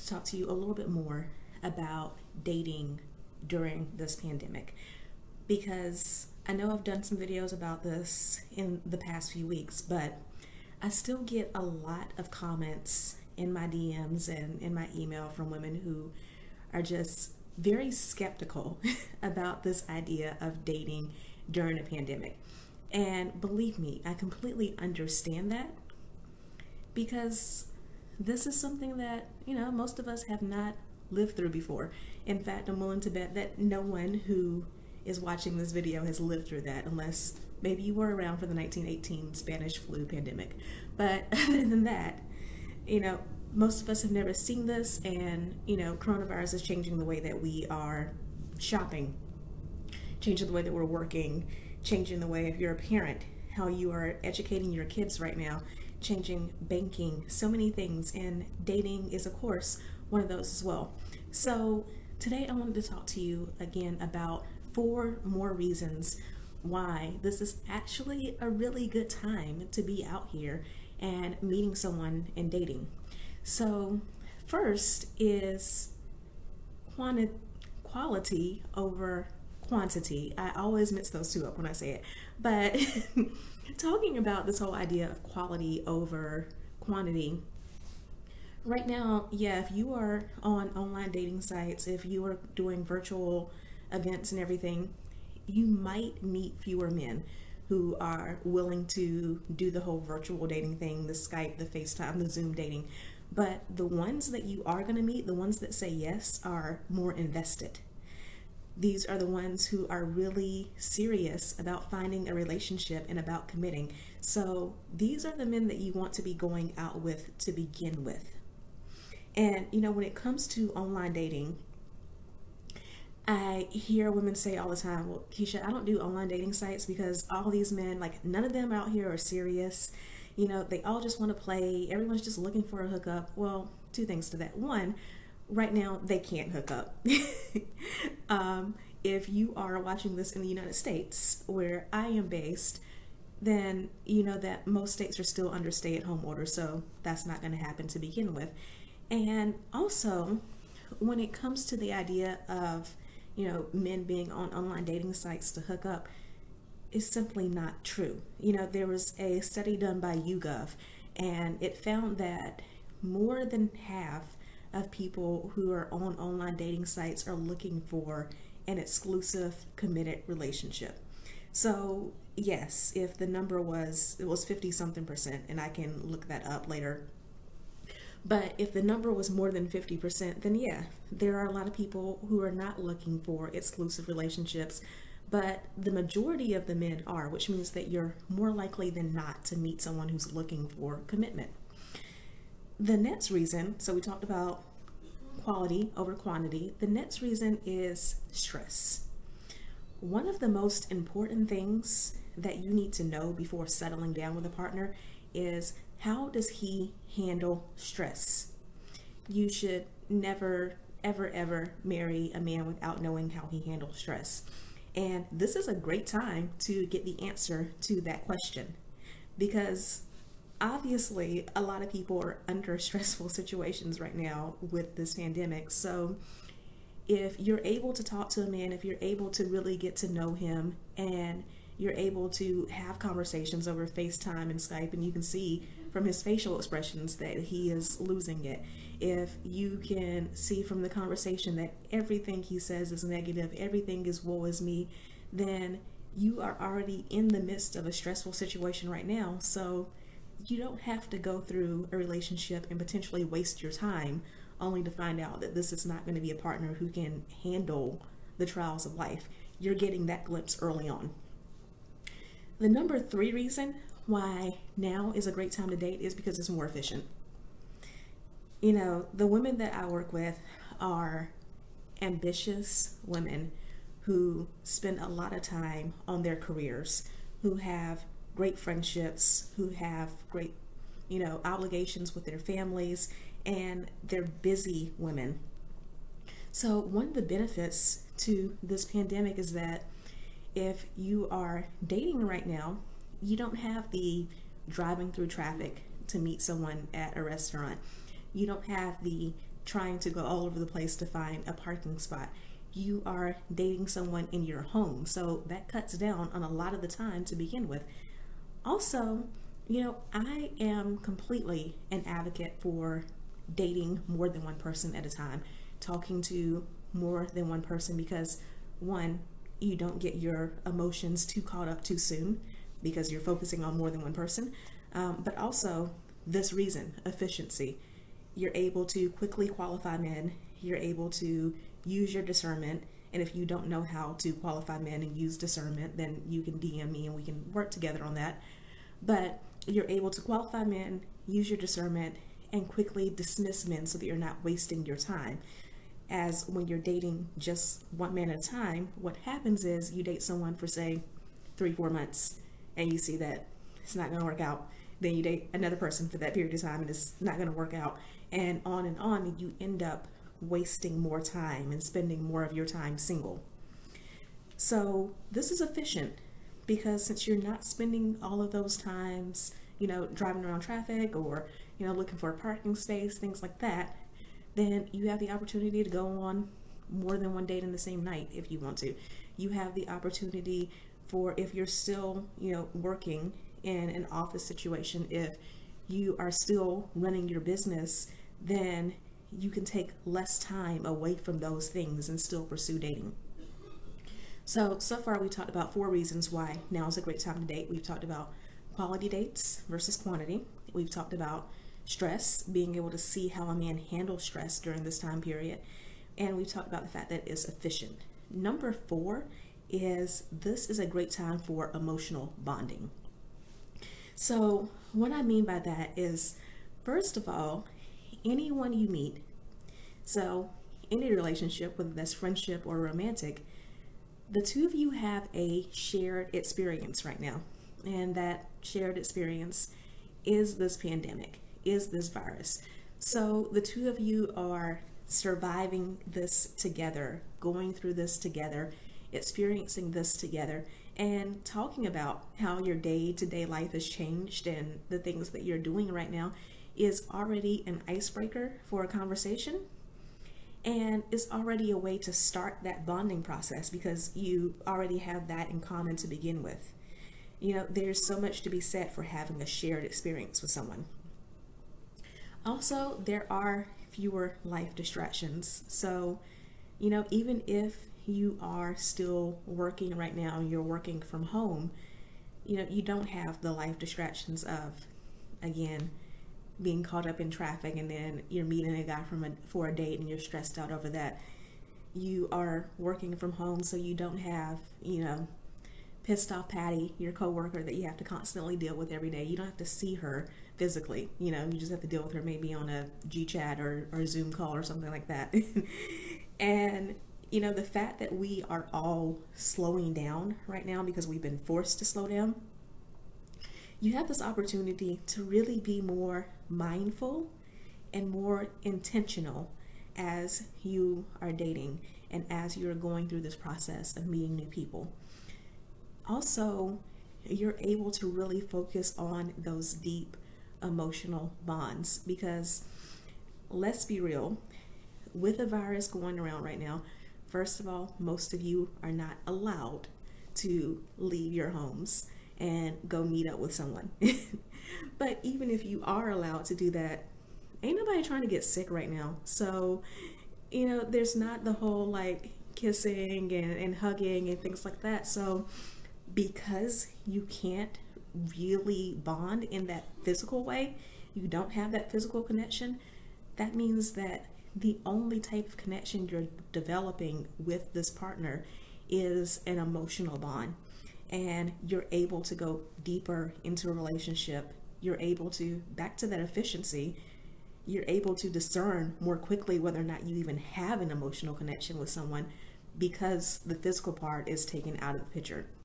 to talk to you a little bit more about dating during this pandemic because I know I've done some videos about this in the past few weeks, but I still get a lot of comments in my DMs and in my email from women who are just very skeptical about this idea of dating during a pandemic. And believe me, I completely understand that because this is something that, most of us have not lived through before. In fact, I'm willing to bet that no one who is watching this video has lived through that unless maybe you were around for the 1918 Spanish flu pandemic. But other than that, most of us have never seen this, and, coronavirus is changing the way that we are shopping, changing the way that we're working, changing the way, if you're a parent, how you are educating your kids right now, changing banking, so many things, and dating is, of course, one of those as well. So today I wanted to talk to you again about 4 more reasons why this is actually a really good time to be out here and meeting someone and dating. So first is quality over quantity. I always mix those two up when I say it, but talking about this whole idea of quality over quantity. Right now, yeah, if you are on online dating sites, if you are doing virtual events and everything, you might meet fewer men who are willing to do the whole virtual dating thing, the Skype, the FaceTime, the Zoom dating. But the ones that you are going to meet, the ones that say yes, are more invested. These are the ones who are really serious about finding a relationship and about committing. So these are the men that you want to be going out with to begin with. And, when it comes to online dating, I hear women say all the time, well, Keisha, I don't do online dating sites because all these men, like, none of them out here are serious. They all just want to play. Everyone's just looking for a hookup. Well, 2 things to that. One, right now, they can't hook up. If you are watching this in the United States, where I am based, then you know that most states are still under stay-at-home orders, so that's not going to happen to begin with. And also, when it comes to the idea of, men being on online dating sites to hook up, is simply not true. There was a study done by YouGov, and it found that more than half of people who are on online dating sites are looking for an exclusive, committed relationship. So yes, if the number it was 50 something percent, and I can look that up later. But if the number was more than 50%, then yeah, there are a lot of people who are not looking for exclusive relationships, but the majority of the men are, which means that you're more likely than not to meet someone who's looking for commitment. The next reason, so we talked about quality over quantity. The next reason is stress. One of the most important things that you need to know before settling down with a partner is, how does he handle stress? You should never, ever, ever marry a man without knowing how he handles stress. And this is a great time to get the answer to that question, because obviously a lot of people are under stressful situations right now with this pandemic. So if you're able to talk to a man, if you're able to really get to know him, and you're able to have conversations over FaceTime and Skype, and you can see from his facial expressions that he is losing it. If you can see from the conversation that everything he says is negative, everything is woe is me, then you are already in the midst of a stressful situation right now. So you don't have to go through a relationship and potentially waste your time only to find out that this is not going to be a partner who can handle the trials of life. You're getting that glimpse early on. The number 3 reason why now is a great time to date is because it's more efficient. The women that I work with are ambitious women who spend a lot of time on their careers, who have great friendships, who have great, obligations with their families, and they're busy women. So one of the benefits to this pandemic is that if you are dating right now, you don't have the driving through traffic to meet someone at a restaurant. You don't have the trying to go all over the place to find a parking spot. You are dating someone in your home, so that cuts down on a lot of the time to begin with. Also, I am completely an advocate for dating more than one person at a time, talking to more than one person, because one, you don't get your emotions too caught up too soon because you're focusing on more than one person. But also, this reason, efficiency. You're able to quickly qualify men, you're able to use your discernment. And if you don't know how to qualify men and use discernment, then you can DM me and we can work together on that. But you're able to qualify men, use your discernment, and quickly dismiss men so that you're not wasting your time. As when you're dating just one man at a time, what happens is you date someone for, say, 3-4 months, and you see that it's not going to work out. Then you date another person for that period of time and it's not going to work out. And on, and you end up wasting more time and spending more of your time single. So this is efficient because since you're not spending all of those times, driving around traffic or, looking for a parking space, things like that, then you have the opportunity to go on more than one date in the same night if you want to. You have the opportunity for, if you're still, working in an office situation, if you are still running your business, then you can take less time away from those things and still pursue dating. So far we talked about 4 reasons why now is a great time to date. We've talked about quality dates versus quantity. We've talked about stress, being able to see how a man handles stress during this time period. And we've talked about the fact that it's efficient. Number 4 is this is a great time for emotional bonding. So what I mean by that is, first of all, anyone you meet, so any relationship, whether that's friendship or romantic, the two of you have a shared experience right now. And that shared experience is this pandemic, is this virus. So the two of you are surviving this together, going through this together, experiencing this together, and talking about how your day-to-day life has changed and the things that you're doing right now is already an icebreaker for a conversation. And it's already a way to start that bonding process because you already have that in common to begin with. There's so much to be said for having a shared experience with someone. Also, there are fewer life distractions. So, even if you are still working right now, you're working from home, you don't have the life distractions of, again, being caught up in traffic and then you're meeting a guy for a date and you're stressed out over that. You are working from home, so you don't have, pissed off Patty, your coworker that you have to constantly deal with every day. You don't have to see her physically, you just have to deal with her maybe on a G-chat or Zoom call or something like that. And the fact that we are all slowing down right now because we've been forced to slow down, you have this opportunity to really be more mindful and more intentional as you are dating and as you're going through this process of meeting new people. Also, you're able to really focus on those deep emotional bonds because, let's be real, with the virus going around right now, first of all, most of you are not allowed to leave your homes and go meet up with someone. But even if you are allowed to do that, ain't nobody trying to get sick right now. So, there's not the whole like kissing and hugging and things like that. So because you can't really bond in that physical way, you don't have that physical connection, that means that the only type of connection you're developing with this partner is an emotional bond. And you're able to go deeper into a relationship. You're able to, back to that efficiency, you're able to discern more quickly whether or not you even have an emotional connection with someone because the physical part is taken out of the picture.